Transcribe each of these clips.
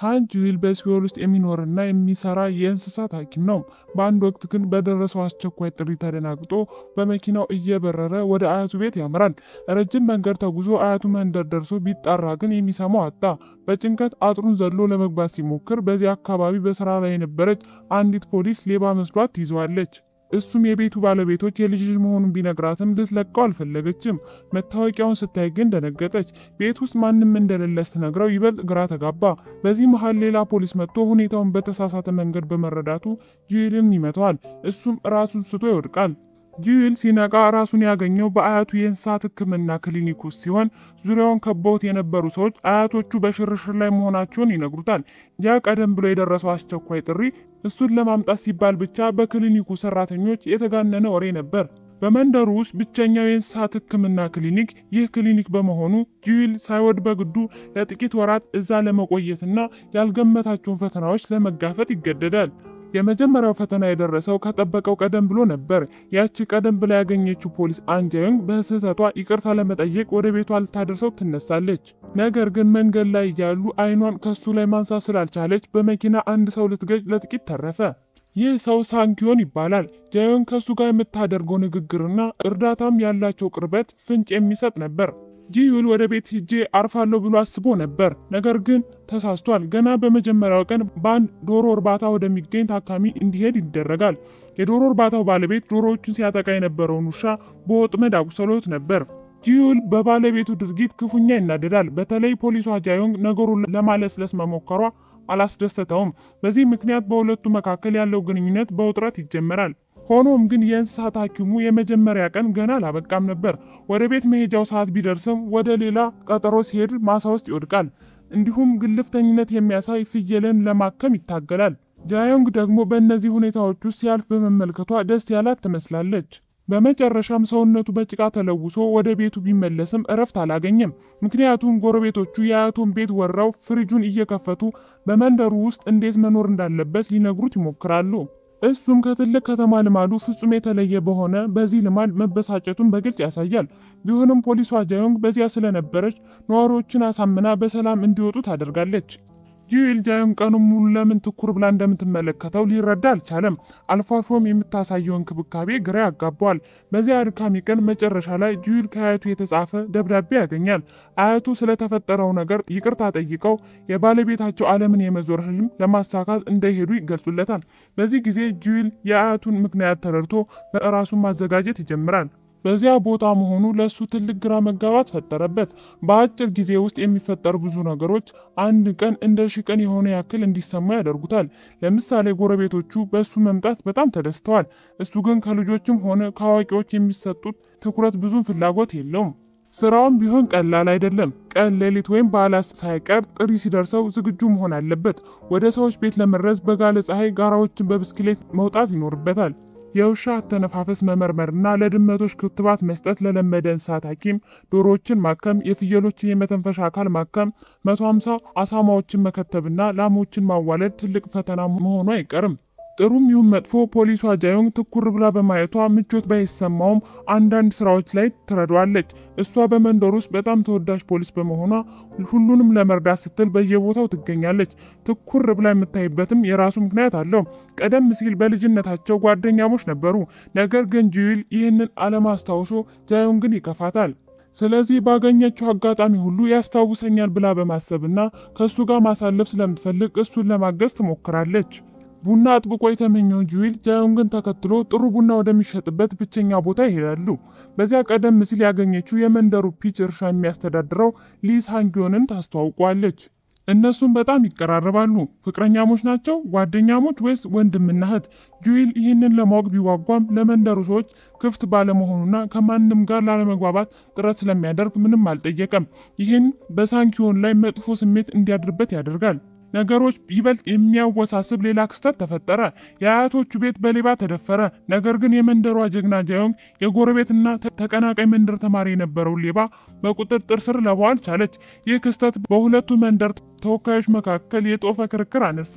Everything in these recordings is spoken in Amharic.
ሃን ጁዊል በሲኦል ውስጥ የሚኖርና የሚሰራ የእንስሳት ሐኪም ነው። በአንድ ወቅት ግን በደረሰው አስቸኳይ ጥሪ ተደናግጦ በመኪናው እየበረረ ወደ አያቱ ቤት ያመራል። ረጅም መንገድ ተጉዞ አያቱ መንደር ደርሶ ቢጣራ ግን የሚሰማው አጣ። በጭንቀት አጥሩን ዘሎ ለመግባት ሲሞክር በዚህ አካባቢ በስራ ላይ የነበረች አንዲት ፖሊስ ሌባ መስሏት ትይዘዋለች። እሱም የቤቱ ባለቤቶች የልጅ መሆኑን ቢነግራትም ልትለቀው አልፈለገችም። መታወቂያውን ስታይ ግን ደነገጠች። ቤት ውስጥ ማንም እንደሌለ ስትነግረው ይበልጥ ግራ ተጋባ። በዚህ መሃል ሌላ ፖሊስ መጥቶ ሁኔታውን በተሳሳተ መንገድ በመረዳቱ ጁዊልን ይመታዋል። እሱም ራሱን ስቶ ይወድቃል። ጁዊል ሲነቃ ራሱን ያገኘው በአያቱ የእንስሳት ሕክምና ክሊኒክ ውስጥ ሲሆን ዙሪያውን ከበውት የነበሩ ሰዎች አያቶቹ በሽርሽር ላይ መሆናቸውን ይነግሩታል። ያ ቀደም ብሎ የደረሰው አስቸኳይ ጥሪ እሱን ለማምጣት ሲባል ብቻ በክሊኒኩ ሰራተኞች የተጋነነ ወሬ ነበር። በመንደሩ ውስጥ ብቸኛው የእንስሳት ሕክምና ክሊኒክ ይህ ክሊኒክ በመሆኑ ጁዊል ሳይወድ በግዱ ለጥቂት ወራት እዛ ለመቆየትና ያልገመታቸውን ፈተናዎች ለመጋፈጥ ይገደዳል። የመጀመሪያው ፈተና የደረሰው ከጠበቀው ቀደም ብሎ ነበር። ያቺ ቀደም ብላ ያገኘችው ፖሊስ አንጃዮንግ በስህተቷ ይቅርታ ለመጠየቅ ወደ ቤቷ ልታደርሰው ትነሳለች። ነገር ግን መንገድ ላይ እያሉ አይኗን ከሱ ላይ ማንሳት ስላልቻለች በመኪና አንድ ሰው ልትገጭ ለጥቂት ተረፈ። ይህ ሰው ሳንኪዮን ይባላል። ጃዮንግ ከሱ ጋር የምታደርገው ንግግርና እርዳታም ያላቸው ቅርበት ፍንጭ የሚሰጥ ነበር። ጁዊል ወደ ቤት ሄጄ አርፋለሁ ብሎ አስቦ ነበር። ነገር ግን ተሳስቷል። ገና በመጀመሪያው ቀን በአንድ ዶሮ እርባታ ወደሚገኝ ታካሚ እንዲሄድ ይደረጋል። የዶሮ እርባታው ባለቤት ዶሮዎቹን ሲያጠቃ የነበረውን ውሻ በወጥመድ አቁሰሎት ነበር። ጁዊል በባለቤቱ ድርጊት ክፉኛ ይናደዳል። በተለይ ፖሊሷ ጃዮንግ ነገሩን ለማለስለስ መሞከሯ አላስደሰተውም። በዚህ ምክንያት በሁለቱ መካከል ያለው ግንኙነት በውጥረት ይጀመራል። ሆኖም ግን የእንስሳት ሐኪሙ የመጀመሪያ ቀን ገና አላበቃም ነበር። ወደ ቤት መሄጃው ሰዓት ቢደርስም ወደ ሌላ ቀጠሮ ሲሄድ ማሳ ውስጥ ይወድቃል። እንዲሁም ግልፍተኝነት የሚያሳይ ፍየልን ለማከም ይታገላል። ጃዮንግ ደግሞ በእነዚህ ሁኔታዎች ውስጥ ሲያልፍ በመመልከቷ ደስ ያላት ትመስላለች። በመጨረሻም ሰውነቱ በጭቃ ተለውሶ ወደ ቤቱ ቢመለስም እረፍት አላገኘም። ምክንያቱም ጎረቤቶቹ የአያቱን ቤት ወረው ፍሪጁን እየከፈቱ በመንደሩ ውስጥ እንዴት መኖር እንዳለበት ሊነግሩት ይሞክራሉ። እሱም ከትልቅ ከተማ ልማዱ ፍጹም የተለየ በሆነ በዚህ ልማድ መበሳጨቱን በግልጽ ያሳያል። ቢሆንም ፖሊሷ ጃዮንግ በዚያ ስለነበረች ነዋሪዎችን አሳምና በሰላም እንዲወጡ ታደርጋለች። ጁዊል ጃዮንግ ቀኑን ሙሉ ለምን ትኩር ብላ እንደምትመለከተው ሊረዳ አልቻለም። አልፎ አልፎም የምታሳየው እንክብካቤ ግራ ያጋባዋል። በዚያ አድካሚ ቀን መጨረሻ ላይ ጁዊል ከአያቱ የተጻፈ ደብዳቤ ያገኛል። አያቱ ስለተፈጠረው ነገር ይቅርታ ጠይቀው የባለቤታቸው ዓለምን የመዞር ህልም ለማሳካት እንደሄዱ ይገልጹለታል። በዚህ ጊዜ ጁዊል የአያቱን ምክንያት ተረድቶ በራሱን ማዘጋጀት ይጀምራል። በዚያ ቦታ መሆኑ ለሱ ትልቅ ግራ መጋባት ፈጠረበት። በአጭር ጊዜ ውስጥ የሚፈጠሩ ብዙ ነገሮች አንድ ቀን እንደ ሺህ ቀን የሆነ ያክል እንዲሰማ ያደርጉታል። ለምሳሌ ጎረቤቶቹ በሱ መምጣት በጣም ተደስተዋል። እሱ ግን ከልጆችም ሆነ ከአዋቂዎች የሚሰጡት ትኩረት ብዙም ፍላጎት የለውም። ስራውም ቢሆን ቀላል አይደለም። ቀን ሌሊት ወይም በዓላት ሳይቀር ጥሪ ሲደርሰው ዝግጁ መሆን አለበት። ወደ ሰዎች ቤት ለመድረስ በጋለ ፀሐይ ጋራዎችን በብስክሌት መውጣት ይኖርበታል። የውሻ አተነፋፈስ መመርመርና ለድመቶች ክትባት መስጠት ለለመደ እንስሳት ሐኪም ዶሮዎችን ማከም፣ የፍየሎችን የመተንፈሻ አካል ማከም፣ 150 አሳማዎችን መከተብና ላሞችን ማዋለድ ትልቅ ፈተና መሆኑ አይቀርም። ጥሩም ይሁን መጥፎ ፖሊሷ ጃዮንግ ትኩር ብላ በማየቷ ምቾት ባይሰማውም አንዳንድ ስራዎች ላይ ትረዳዋለች። እሷ በመንደር ውስጥ በጣም ተወዳጅ ፖሊስ በመሆኗ ሁሉንም ለመርዳት ስትል በየቦታው ትገኛለች። ትኩር ብላ የምታይበትም የራሱ ምክንያት አለው። ቀደም ሲል በልጅነታቸው ጓደኛሞች ነበሩ። ነገር ግን ጁዊል ይህንን አለማስታወሱ ጃዮንግን ይከፋታል። ስለዚህ ባገኘችው አጋጣሚ ሁሉ ያስታውሰኛል ብላ በማሰብና ከእሱ ጋር ማሳለፍ ስለምትፈልግ እሱን ለማገዝ ትሞክራለች። ቡና አጥብቆ የተመኘው ጁዊል ጃዮንግን ተከትሎ ጥሩ ቡና ወደሚሸጥበት ብቸኛ ቦታ ይሄዳሉ። በዚያ ቀደም ሲል ያገኘችው የመንደሩ ፒች እርሻ የሚያስተዳድረው ሊ ሳንኪዮንን ታስተዋውቋለች። እነሱም በጣም ይቀራረባሉ። ፍቅረኛሞች ናቸው? ጓደኛሞች ወይስ ወንድምና እህት? ጁዊል ይህንን ለማወቅ ቢጓጓም ለመንደሩ ሰዎች ክፍት ባለመሆኑና ከማንም ጋር ላለመግባባት ጥረት ስለሚያደርግ ምንም አልጠየቀም። ይህን በሳንኪዮን ላይ መጥፎ ስሜት እንዲያድርበት ያደርጋል። ነገሮች ይበልጥ የሚያወሳስብ ሌላ ክስተት ተፈጠረ። የአያቶቹ ቤት በሌባ ተደፈረ። ነገር ግን የመንደሯ ጀግና ጃዮንግ የጎረቤትና ተቀናቃይ መንደር ተማሪ የነበረውን ሌባ በቁጥጥር ስር ለማዋል ቻለች። ይህ ክስተት በሁለቱ መንደር ተወካዮች መካከል የጦፈ ክርክር አነሳ።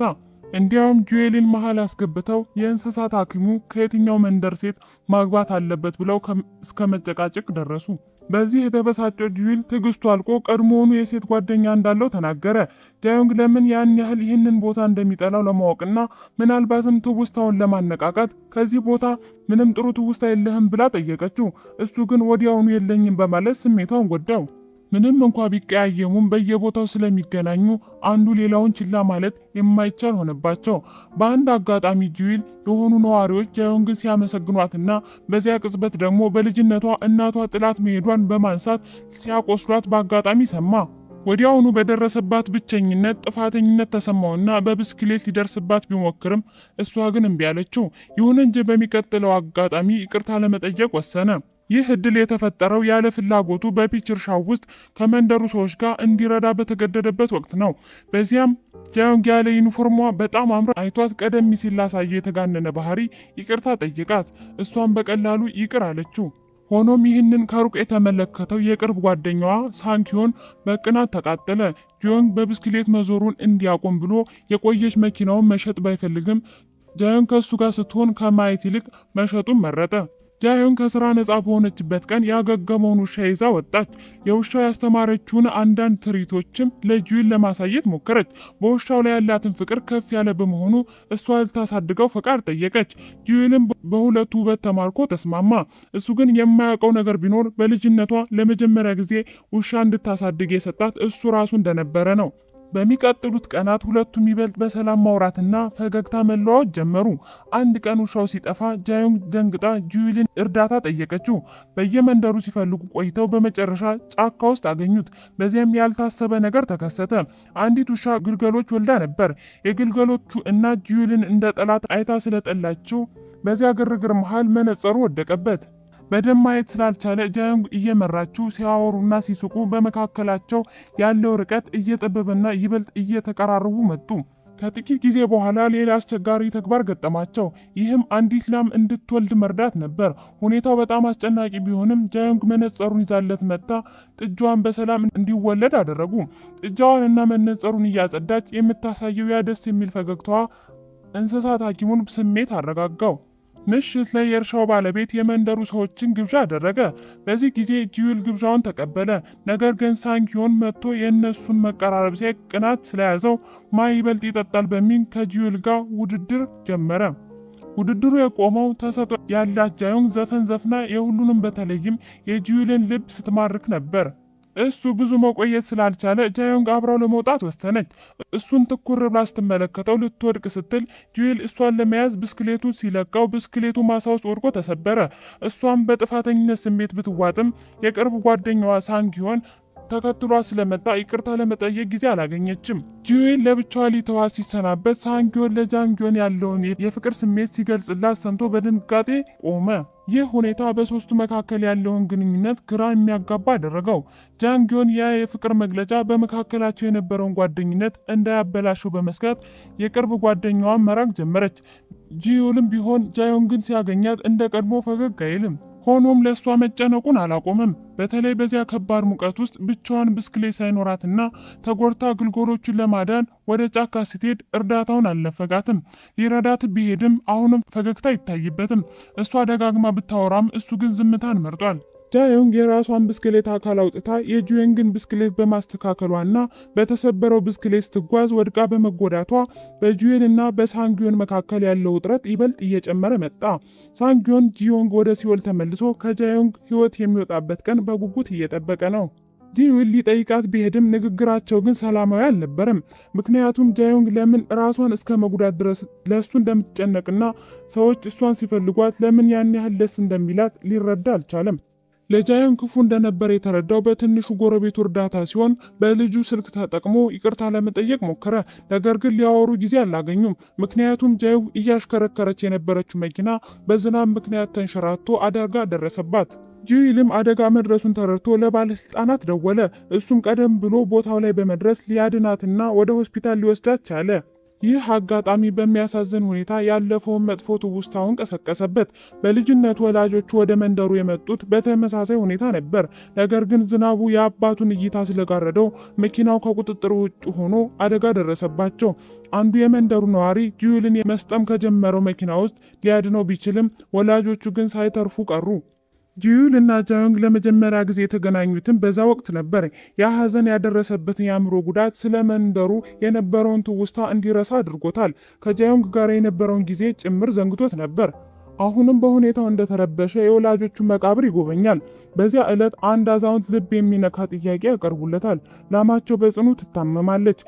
እንዲያውም ጁዊልን መሃል አስገብተው የእንስሳት ሐኪሙ ከየትኛው መንደር ሴት ማግባት አለበት ብለው እስከ መጨቃጨቅ ደረሱ። በዚህ የተበሳጨው ጂዩል ትዕግስቱ አልቆ ቀድሞውኑ የሴት ጓደኛ እንዳለው ተናገረ። ጃዮንግ ለምን ያን ያህል ይህንን ቦታ እንደሚጠላው ለማወቅና ምናልባትም ትውስታውን ለማነቃቃት ከዚህ ቦታ ምንም ጥሩ ትውስታ የለህም ብላ ጠየቀችው። እሱ ግን ወዲያውኑ የለኝም በማለት ስሜቷን ጎዳው። ምንም እንኳ ቢቀያየሙም በየቦታው ስለሚገናኙ አንዱ ሌላውን ችላ ማለት የማይቻል ሆነባቸው። በአንድ አጋጣሚ ጂዩል የሆኑ ነዋሪዎች ጃዮንግን ሲያመሰግኗትና በዚያ ቅጽበት ደግሞ በልጅነቷ እናቷ ጥላት መሄዷን በማንሳት ሲያቆስሏት በአጋጣሚ ሰማ። ወዲያውኑ በደረሰባት ብቸኝነት ጥፋተኝነት ተሰማውና በብስክሌት ሊደርስባት ቢሞክርም እሷ ግን እምቢ አለችው። ይሁን እንጂ በሚቀጥለው አጋጣሚ ይቅርታ ለመጠየቅ ወሰነ። ይህ እድል የተፈጠረው ያለ ፍላጎቱ በፒች እርሻው ውስጥ ከመንደሩ ሰዎች ጋር እንዲረዳ በተገደደበት ወቅት ነው። በዚያም ጃዮንግ ያለ ዩኒፎርሟ በጣም አምራ አይቷት ቀደም ሲል ላሳየ የተጋነነ ባህሪ ይቅርታ ጠይቃት፣ እሷን በቀላሉ ይቅር አለችው። ሆኖም ይህንን ከሩቅ የተመለከተው የቅርብ ጓደኛዋ ሳንኪዮን በቅናት ተቃጠለ። ጃዮንግ በብስክሌት መዞሩን እንዲያቆም ብሎ የቆየች መኪናውን መሸጥ ባይፈልግም ጃዮንግ ከእሱ ጋር ስትሆን ከማየት ይልቅ መሸጡን መረጠ። ጃዮንግ ከስራ ነፃ በሆነችበት ቀን ያገገመውን ውሻ ይዛ ወጣች። የውሻው ያስተማረችውን አንዳንድ ትርኢቶችም ለጂዩል ለማሳየት ሞከረች። በውሻው ላይ ያላትን ፍቅር ከፍ ያለ በመሆኑ እሷ ልታሳድገው ፈቃድ ጠየቀች። ጂዩልም በሁለቱ ውበት ተማርኮ ተስማማ። እሱ ግን የማያውቀው ነገር ቢኖር በልጅነቷ ለመጀመሪያ ጊዜ ውሻ እንድታሳድግ የሰጣት እሱ ራሱ እንደነበረ ነው። በሚቀጥሉት ቀናት ሁለቱም ይበልጥ በሰላም ማውራትና ፈገግታ መለዋወጥ ጀመሩ። አንድ ቀን ውሻው ሲጠፋ ጃዮንግ ደንግጣ ጂዩልን እርዳታ ጠየቀችው። በየመንደሩ ሲፈልጉ ቆይተው በመጨረሻ ጫካ ውስጥ አገኙት። በዚያም ያልታሰበ ነገር ተከሰተ። አንዲት ውሻ ግልገሎች ወልዳ ነበር። የግልገሎቹ እናት ጂዩልን እንደ ጠላት አይታ ስለጠላችው በዚያ ግርግር መሃል መነጽሩ ወደቀበት። በደም ማየት ስላልቻለ ጃዮንግ እየመራችው ሲያወሩና ሲስቁ በመካከላቸው ያለው ርቀት እየጠበበና ይበልጥ እየተቀራረቡ መጡ። ከጥቂት ጊዜ በኋላ ሌላ አስቸጋሪ ተግባር ገጠማቸው። ይህም አንዲት ላም እንድትወልድ መርዳት ነበር። ሁኔታው በጣም አስጨናቂ ቢሆንም ጃዮንግ መነጽሩን ይዛለት መጣ። ጥጃዋን በሰላም እንዲወለድ አደረጉ። ጥጃዋንና መነጽሩን እያጸዳች የምታሳየው ያ ደስ የሚል ፈገግታዋ እንስሳት ሐኪሙን ስሜት አረጋጋው። ምሽት ላይ የእርሻው ባለቤት የመንደሩ ሰዎችን ግብዣ አደረገ። በዚህ ጊዜ ጂዩል ግብዣውን ተቀበለ። ነገር ግን ሳንኪዮን መጥቶ የእነሱን መቀራረብ ሲያይ ቅናት ስለያዘው ማ ይበልጥ ይጠጣል በሚል ከጂዩል ጋር ውድድር ጀመረ። ውድድሩ የቆመው ተሰጥኦ ያላት ጃዮንግ ዘፈን ዘፍና የሁሉንም በተለይም የጂዩልን ልብ ስትማርክ ነበር። እሱ ብዙ መቆየት ስላልቻለ ጃዮንግ አብራው ለመውጣት ወሰነች። እሱን ትኩር ብላ ስትመለከተው ልትወድቅ ስትል ጂዩል እሷን ለመያዝ ብስክሌቱ ሲለቃው ብስክሌቱ ማሳ ውስጥ ወድቆ ተሰበረ። እሷም በጥፋተኝነት ስሜት ብትዋጥም የቅርብ ጓደኛዋ ሳንኪዮን ተከትሏ ስለመጣ ይቅርታ ለመጠየቅ ጊዜ አላገኘችም። ጂዩል ለብቻዋ ሊተዋት ሲሰናበት ሳንኪዮን ለጃንጊዮን ያለውን የፍቅር ስሜት ሲገልጽላት ሰምቶ በድንጋጤ ቆመ። ይህ ሁኔታ በሶስቱ መካከል ያለውን ግንኙነት ግራ የሚያጋባ አደረገው። ጃንጊዮን ያ የፍቅር መግለጫ በመካከላቸው የነበረውን ጓደኝነት እንዳያበላሸው በመስጋት የቅርብ ጓደኛዋን መራቅ ጀመረች። ጂዩልም ቢሆን ጃዮንግን ሲያገኛት እንደ ቀድሞ ፈገግ አይልም። ሆኖም ለእሷ መጨነቁን አላቆመም። በተለይ በዚያ ከባድ ሙቀት ውስጥ ብቻዋን ብስክሌት ሳይኖራትና ተጎድታ ግልገሎቹን ለማዳን ወደ ጫካ ስትሄድ እርዳታውን አልነፈጋትም። ሊረዳት ቢሄድም አሁንም ፈገግታ አይታይበትም። እሷ ደጋግማ ብታወራም እሱ ግን ዝምታን መርጧል። ጃዮንግ የራሷን ብስክሌት አካል አውጥታ የጂዩንግን ብስክሌት በማስተካከሏና በተሰበረው ብስክሌት ስትጓዝ ወድቃ በመጎዳቷ በጂዩልና በሳንጊዮን መካከል ያለው ውጥረት ይበልጥ እየጨመረ መጣ። ሳንጊዮን ጂዮንግ ወደ ሲኦል ተመልሶ ከጃዮንግ ሕይወት የሚወጣበት ቀን በጉጉት እየጠበቀ ነው። ጂዩል ሊጠይቃት ቢሄድም ንግግራቸው ግን ሰላማዊ አልነበረም። ምክንያቱም ጃዮንግ ለምን ራሷን እስከ መጉዳት ድረስ ለእሱ እንደምትጨነቅና ሰዎች እሷን ሲፈልጓት ለምን ያን ያህል ደስ እንደሚላት ሊረዳ አልቻለም። ለጃዮንግ ክፉ እንደነበር የተረዳው በትንሹ ጎረቤቱ እርዳታ ሲሆን በልጁ ስልክ ተጠቅሞ ይቅርታ ለመጠየቅ ሞከረ። ነገር ግን ሊያወሩ ጊዜ አላገኙም። ምክንያቱም ጃዮንግ እያሽከረከረች የነበረችው መኪና በዝናብ ምክንያት ተንሸራቶ አደጋ ደረሰባት። ጂዩልም አደጋ መድረሱን ተረድቶ ለባለስልጣናት ደወለ። እሱም ቀደም ብሎ ቦታው ላይ በመድረስ ሊያድናትና ወደ ሆስፒታል ሊወስዳት ቻለ። ይህ አጋጣሚ በሚያሳዝን ሁኔታ ያለፈውን መጥፎ ትውስታውን ቀሰቀሰበት። በልጅነት ወላጆቹ ወደ መንደሩ የመጡት በተመሳሳይ ሁኔታ ነበር። ነገር ግን ዝናቡ የአባቱን እይታ ስለጋረደው መኪናው ከቁጥጥር ውጭ ሆኖ አደጋ ደረሰባቸው። አንዱ የመንደሩ ነዋሪ ጂዩልን መስጠም ከጀመረው መኪና ውስጥ ሊያድነው ቢችልም ወላጆቹ ግን ሳይተርፉ ቀሩ። ጂዩል እና ጃዮንግ ለመጀመሪያ ጊዜ የተገናኙትን በዛ ወቅት ነበር። ያ ሐዘን ያደረሰበትን የአእምሮ ጉዳት ስለ መንደሩ የነበረውን ትውስታ እንዲረሳ አድርጎታል። ከጃዮንግ ጋር የነበረውን ጊዜ ጭምር ዘንግቶት ነበር። አሁንም በሁኔታው እንደተረበሸ የወላጆቹን መቃብር ይጎበኛል። በዚያ ዕለት አንድ አዛውንት ልብ የሚነካ ጥያቄ ያቀርቡለታል። ላማቸው በጽኑ ትታመማለች።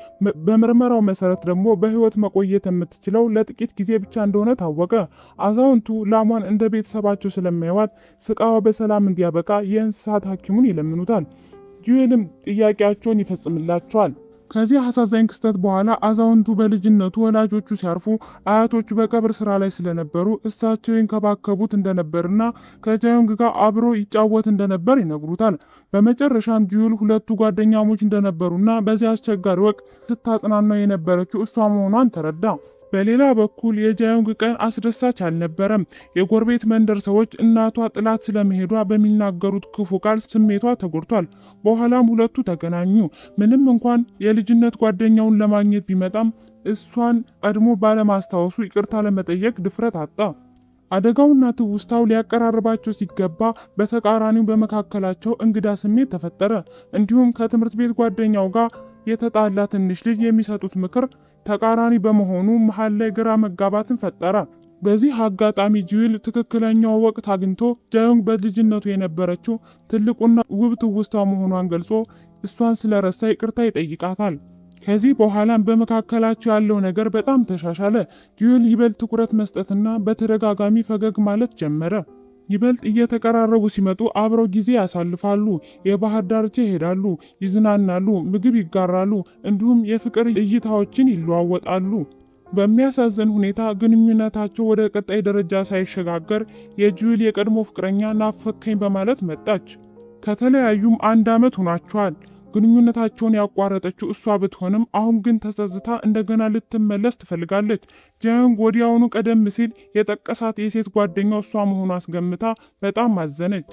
በምርመራው መሰረት ደግሞ በሕይወት መቆየት የምትችለው ለጥቂት ጊዜ ብቻ እንደሆነ ታወቀ። አዛውንቱ ላሟን እንደ ቤተሰባቸው ስለሚያዩዋት ስቃዋ በሰላም እንዲያበቃ የእንስሳት ሐኪሙን ይለምኑታል። ጂዩልም ጥያቄያቸውን ይፈጽምላቸዋል። ከዚህ አሳዛኝ ክስተት በኋላ አዛውንቱ በልጅነቱ ወላጆቹ ሲያርፉ አያቶቹ በቀብር ስራ ላይ ስለነበሩ እሳቸው ይንከባከቡት እንደነበርና ከጃዮንግ ጋር አብሮ ይጫወት እንደነበር ይነግሩታል። በመጨረሻም ጂዩል ሁለቱ ጓደኛሞች እንደነበሩና በዚህ አስቸጋሪ ወቅት ስታጽናናው የነበረችው እሷ መሆኗን ተረዳ። በሌላ በኩል የጃዮንግ ቀን አስደሳች አልነበረም። የጎረቤት መንደር ሰዎች እናቷ ጥላት ስለመሄዷ በሚናገሩት ክፉ ቃል ስሜቷ ተጎድቷል። በኋላም ሁለቱ ተገናኙ። ምንም እንኳን የልጅነት ጓደኛውን ለማግኘት ቢመጣም እሷን ቀድሞ ባለማስታወሱ ይቅርታ ለመጠየቅ ድፍረት አጣ። አደጋውና ትውስታው ሊያቀራርባቸው ሲገባ በተቃራኒው በመካከላቸው እንግዳ ስሜት ተፈጠረ። እንዲሁም ከትምህርት ቤት ጓደኛው ጋር የተጣላ ትንሽ ልጅ የሚሰጡት ምክር ተቃራኒ በመሆኑ መሃል ላይ ግራ መጋባትን ፈጠረ። በዚህ አጋጣሚ ጂዩል ትክክለኛው ወቅት አግኝቶ ጃዮንግ በልጅነቱ የነበረችው ትልቁና ውብ ትውስታ መሆኗን ገልጾ እሷን ስለረሳ ይቅርታ ይጠይቃታል። ከዚህ በኋላም በመካከላቸው ያለው ነገር በጣም ተሻሻለ። ጂዩል ይበልጥ ትኩረት መስጠትና በተደጋጋሚ ፈገግ ማለት ጀመረ። ይበልጥ እየተቀራረቡ ሲመጡ አብረው ጊዜ ያሳልፋሉ። የባህር ዳርቻ ይሄዳሉ፣ ይዝናናሉ፣ ምግብ ይጋራሉ፣ እንዲሁም የፍቅር እይታዎችን ይለዋወጣሉ። በሚያሳዝን ሁኔታ ግንኙነታቸው ወደ ቀጣይ ደረጃ ሳይሸጋገር የጂዩል የቀድሞ ፍቅረኛ ናፈከኝ በማለት መጣች። ከተለያዩም 1 ዓመት ሆኗቸዋል። ግንኙነታቸውን ያቋረጠችው እሷ ብትሆንም አሁን ግን ተጸጽታ እንደገና ልትመለስ ትፈልጋለች። ጃዮንግ ወዲያውኑ ቀደም ሲል የጠቀሳት የሴት ጓደኛው እሷ መሆኗ አስገምታ በጣም አዘነች።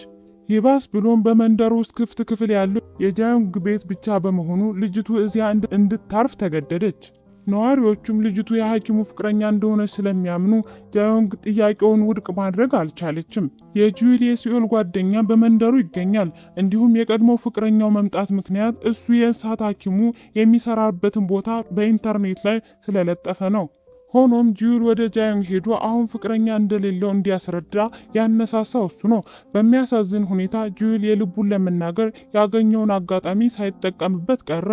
ይባስ ብሎም በመንደሩ ውስጥ ክፍት ክፍል ያለው የጃዮንግ ቤት ብቻ በመሆኑ ልጅቱ እዚያ እንድታርፍ ተገደደች። ነዋሪዎቹም ልጅቱ የሐኪሙ ፍቅረኛ እንደሆነች ስለሚያምኑ ጃዮንግ ጥያቄውን ውድቅ ማድረግ አልቻለችም። የጂዩል የሲኦል ጓደኛ በመንደሩ ይገኛል። እንዲሁም የቀድሞ ፍቅረኛው መምጣት ምክንያት እሱ የእንስሳት ሐኪሙ የሚሰራበትን ቦታ በኢንተርኔት ላይ ስለለጠፈ ነው። ሆኖም ጂዩል ወደ ጃዮንግ ሄዶ አሁን ፍቅረኛ እንደሌለው እንዲያስረዳ ያነሳሳው እሱ ነው። በሚያሳዝን ሁኔታ ጂዩል የልቡን ለመናገር ያገኘውን አጋጣሚ ሳይጠቀምበት ቀረ።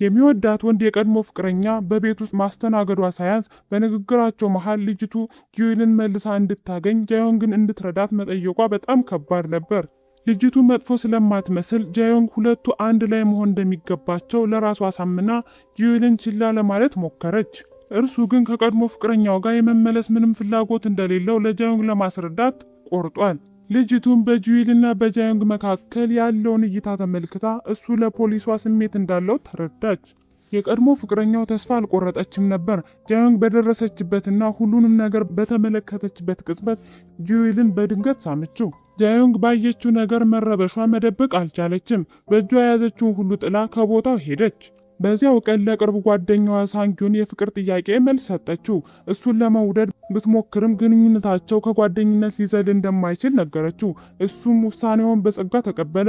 የሚወዳት ወንድ የቀድሞ ፍቅረኛ በቤት ውስጥ ማስተናገዷ ሳያንስ በንግግራቸው መሃል ልጅቱ ጂዩልን መልሳ እንድታገኝ ጃዮንግን እንድትረዳት መጠየቋ በጣም ከባድ ነበር። ልጅቱ መጥፎ ስለማትመስል ጃዮንግ ሁለቱ አንድ ላይ መሆን እንደሚገባቸው ለራሷ አሳምና ጂዩልን ችላ ለማለት ሞከረች። እርሱ ግን ከቀድሞ ፍቅረኛው ጋር የመመለስ ምንም ፍላጎት እንደሌለው ለጃዮንግ ለማስረዳት ቆርጧል። ልጅቱም በጂዩልና በጃዮንግ መካከል ያለውን እይታ ተመልክታ እሱ ለፖሊሷ ስሜት እንዳለው ተረዳች። የቀድሞ ፍቅረኛው ተስፋ አልቆረጠችም ነበር። ጃዮንግ በደረሰችበትና ሁሉንም ነገር በተመለከተችበት ቅጽበት ጂዩልን በድንገት ሳመችው። ጃዮንግ ባየችው ነገር መረበሿ መደበቅ አልቻለችም። በእጇ የያዘችውን ሁሉ ጥላ ከቦታው ሄደች። በዚያው ቀን ለቅርብ ጓደኛዋ ሳንጊዮን የፍቅር ጥያቄ መልስ ሰጠችው። እሱን ለመውደድ ብትሞክርም ግንኙነታቸው ከጓደኝነት ሊዘል እንደማይችል ነገረችው። እሱም ውሳኔውን በጸጋ ተቀበለ።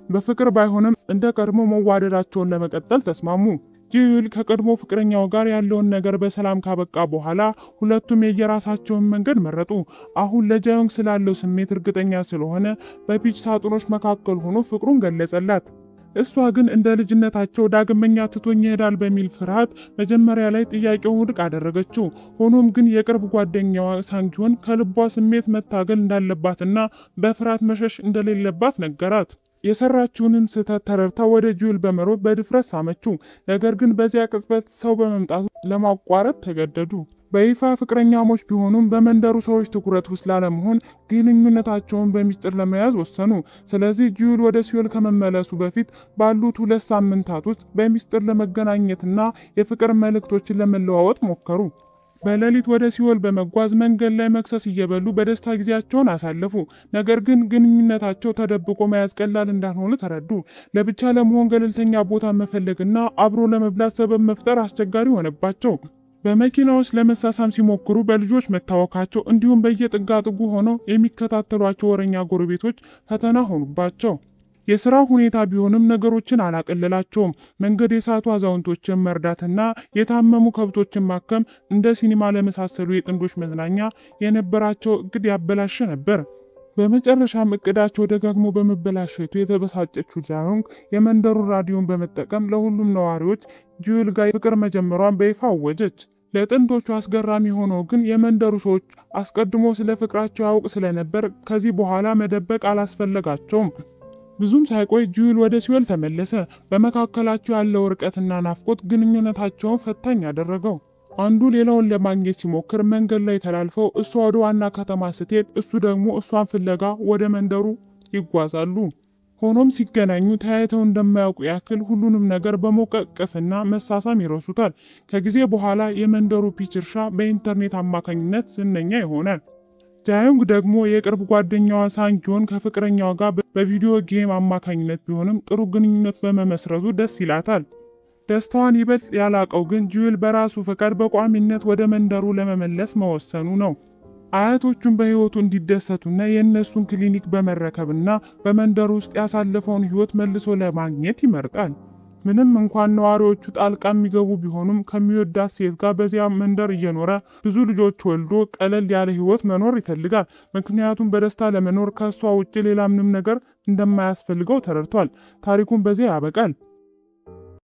በፍቅር ባይሆንም እንደ ቀድሞ መዋደዳቸውን ለመቀጠል ተስማሙ። ጂዩል ከቀድሞ ፍቅረኛው ጋር ያለውን ነገር በሰላም ካበቃ በኋላ ሁለቱም የየራሳቸውን መንገድ መረጡ። አሁን ለጃዮንግ ስላለው ስሜት እርግጠኛ ስለሆነ በፒች ሳጥኖች መካከል ሆኖ ፍቅሩን ገለጸላት። እሷ ግን እንደ ልጅነታቸው ዳግመኛ ትቶኝ ይሄዳል በሚል ፍርሃት መጀመሪያ ላይ ጥያቄውን ውድቅ አደረገችው። ሆኖም ግን የቅርብ ጓደኛዋ ሳንጊዮን ከልቧ ስሜት መታገል እንዳለባትና በፍርሃት መሸሽ እንደሌለባት ነገራት። የሰራችውንም ስህተት ተረድታ ወደ ጂዩል በመሮጥ በድፍረት ሳመችው። ነገር ግን በዚያ ቅጽበት ሰው በመምጣቱ ለማቋረጥ ተገደዱ። በይፋ ፍቅረኛሞች ቢሆኑም በመንደሩ ሰዎች ትኩረት ውስጥ ላለመሆን ግንኙነታቸውን በሚስጥር ለመያዝ ወሰኑ። ስለዚህ ጂዩል ወደ ሲኦል ከመመለሱ በፊት ባሉት 2 ሳምንታት ውስጥ በሚስጥር ለመገናኘትና የፍቅር መልእክቶችን ለመለዋወጥ ሞከሩ። በሌሊት ወደ ሲኦል በመጓዝ መንገድ ላይ መክሰስ እየበሉ በደስታ ጊዜያቸውን አሳለፉ። ነገር ግን ግንኙነታቸው ተደብቆ መያዝ ቀላል እንዳልሆነ ተረዱ። ለብቻ ለመሆን ገለልተኛ ቦታ መፈለግና አብሮ ለመብላት ሰበብ መፍጠር አስቸጋሪ ሆነባቸው። በመኪና ውስጥ ለመሳሳም ሲሞክሩ በልጆች መታወካቸው እንዲሁም በየጥጋጥጉ ሆነው የሚከታተሏቸው ወረኛ ጎረቤቶች ፈተና ሆኑባቸው። የሥራ ሁኔታ ቢሆንም ነገሮችን አላቀለላቸውም። መንገድ የሳቱ አዛውንቶችን መርዳትና የታመሙ ከብቶችን ማከም እንደ ሲኒማ ለመሳሰሉ የጥንዶች መዝናኛ የነበራቸው እቅድ ያበላሸ ነበር። በመጨረሻም እቅዳቸው ደጋግሞ በመበላሸቱ የተበሳጨችው ጃዮንግ የመንደሩን ራዲዮን በመጠቀም ለሁሉም ነዋሪዎች ጁኤል ጋር ፍቅር መጀመሯን በይፋ አወጀች። ለጥንዶቹ አስገራሚ ሆኖ ግን የመንደሩ ሰዎች አስቀድሞ ስለ ፍቅራቸው ያውቅ ስለነበር ከዚህ በኋላ መደበቅ አላስፈለጋቸውም። ብዙም ሳይቆይ ጁኤል ወደ ሲኦል ተመለሰ። በመካከላቸው ያለው ርቀትና ናፍቆት ግንኙነታቸውን ፈታኝ ያደረገው። አንዱ ሌላውን ለማግኘት ሲሞክር መንገድ ላይ ተላልፈው እሷ ወደ ዋና ከተማ ስትሄድ እሱ ደግሞ እሷን ፍለጋ ወደ መንደሩ ይጓዛሉ። ሆኖም ሲገናኙ ተያይተው እንደማያውቁ ያክል ሁሉንም ነገር በሞቀ እቅፍና መሳሳም ይረሱታል። ከጊዜ በኋላ የመንደሩ ፒች እርሻ በኢንተርኔት አማካኝነት ዝነኛ ይሆናል። ጃዮንግ ደግሞ የቅርብ ጓደኛዋ ሳንጊዮን ከፍቅረኛዋ ጋር በቪዲዮ ጌም አማካኝነት ቢሆንም ጥሩ ግንኙነት በመመስረቱ ደስ ይላታል። ደስታዋን ይበልጥ ያላቀው ግን ጁኤል በራሱ ፈቃድ በቋሚነት ወደ መንደሩ ለመመለስ መወሰኑ ነው። አያቶቹን በህይወቱ እንዲደሰቱና የእነሱን ክሊኒክ በመረከብና በመንደሩ ውስጥ ያሳለፈውን ህይወት መልሶ ለማግኘት ይመርጣል። ምንም እንኳን ነዋሪዎቹ ጣልቃ የሚገቡ ቢሆኑም ከሚወዳት ሴት ጋር በዚያ መንደር እየኖረ ብዙ ልጆች ወልዶ ቀለል ያለ ህይወት መኖር ይፈልጋል። ምክንያቱም በደስታ ለመኖር ከእሷ ውጭ ሌላ ምንም ነገር እንደማያስፈልገው ተረድቷል። ታሪኩን በዚያ ያበቃል።